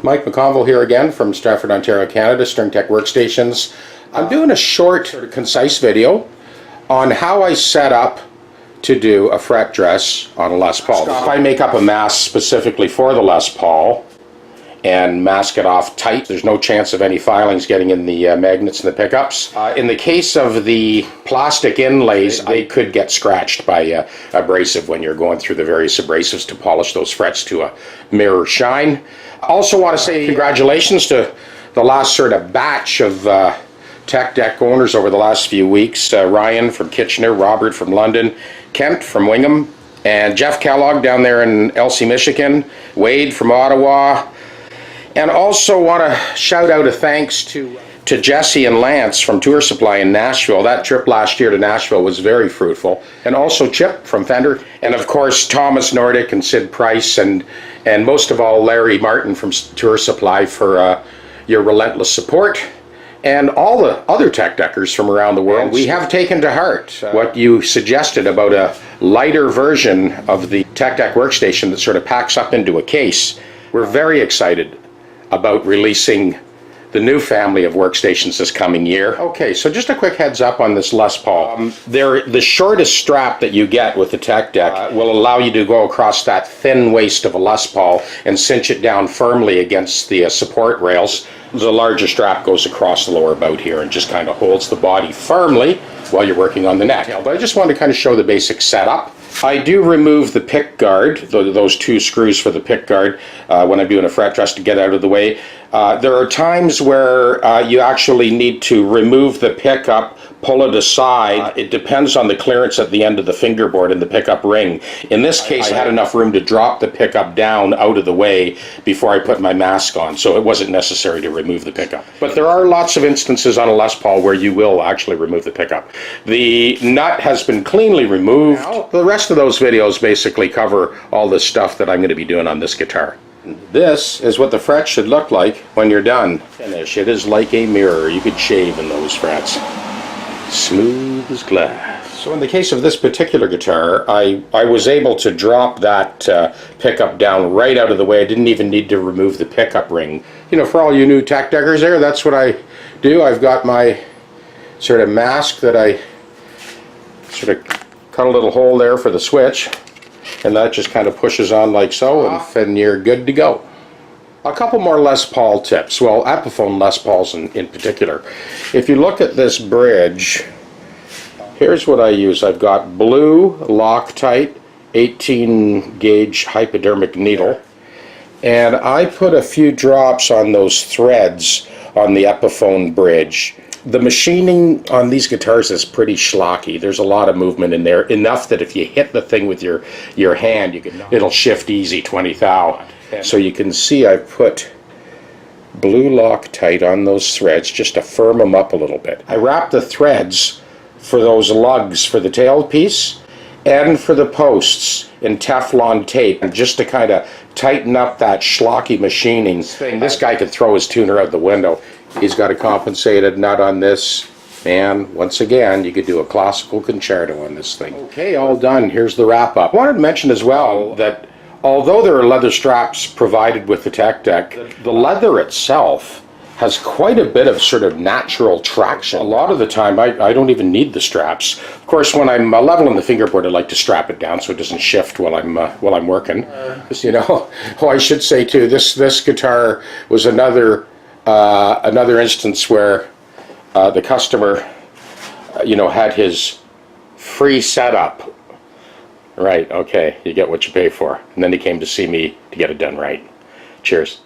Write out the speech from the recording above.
Mike McConville here again from Stratford, Ontario, Canada, String Tech Workstations. I'm doing a short, concise video on how I set up to do a fret dress on a Les Paul. If I make up a mask specifically for the Les Paul and mask it off tight, there's no chance of any filings getting in the magnets and the pickups. In the case of the plastic inlays, they could get scratched by abrasive when you're going through the various abrasives to polish those frets to a mirror shine. I also want to say congratulations to the last sort of batch of Tech Deck owners over the last few weeks. Ryan from Kitchener, Robert from London, Kent from Wingham, and Jeff Kellogg down there in Elsie, Michigan, Wade from Ottawa. And also want to shout out a thanks to Jesse and Lance from Tour Supply in Nashville. That trip last year to Nashville was very fruitful. And also Chip from Fender. And of course Thomas Nordic and Sid Price and most of all Larry Martin from Tour Supply for your relentless support. And all the other tech deckers from around the world. We have taken to heart what you suggested about a lighter version of the Tech Deck workstation that sort of packs up into a case. We're very excited about releasing the new family of workstations this coming year. Okay, so just a quick heads up on this Les Paul. The shortest strap that you get with the Tech Deck will allow you to go across that thin waist of a Les Paul and cinch it down firmly against the support rails. The larger strap goes across the lower bout here and just kind of holds the body firmly while you're working on the neck. But I just want to kind of show the basic setup. I do remove the pick guard, those two screws for the pick guard, when I'm doing a fret dress to get out of the way. There are times where you actually need to remove the pickup, pull it aside. It depends on the clearance at the end of the fingerboard and the pickup ring. In this case, I had enough room to drop the pickup down out of the way before I put my mask on, so it wasn't necessary to remove the pickup. But there are lots of instances on a Les Paul where you will actually remove the pickup. The nut has been cleanly removed. Now, the rest of those videos basically cover all the stuff that I'm going to be doing on this guitar. This is what the fret should look like when you're done. Finish. It is like a mirror. You could shave in those frets. Smooth as glass. So in the case of this particular guitar, I was able to drop that pickup down right out of the way. I didn't even need to remove the pickup ring. You know, for all you new tech deckers there, that's what I do. I've got my sort of mask that I sort of cut a little hole there for the switch, and that just kind of pushes on like so, and you're good to go. A couple more Les Paul tips, well, Epiphone Les Pauls in particular. If you look at this bridge, here's what I use. I've got blue Loctite 18 gauge hypodermic needle, and I put a few drops on those threads on the Epiphone bridge. The machining on these guitars is pretty schlocky. There's a lot of movement in there, enough that if you hit the thing with your hand, it'll shift easy 20 thou. So you can see I put blue Loctite on those threads just to firm them up a little bit. I wrap the threads for those lugs for the tailpiece and for the posts in Teflon tape, just to kind of tighten up that schlocky machining thing. This guy could throw his tuner out the window. He's got a compensated nut on this, and once again, you could do a classical concerto on this thing. Okay, all done. Here's the wrap-up. I wanted to mention as well that although there are leather straps provided with the Tech Deck, the leather itself has quite a bit of sort of natural traction. A lot of the time, I don't even need the straps. Of course, when I'm leveling the fingerboard, I like to strap it down so it doesn't shift while I'm working. You know, oh, I should say too, this guitar was another instance where the customer, you know, had his free setup. Right, okay, you get what you pay for. And then he came to see me to get it done right. Cheers.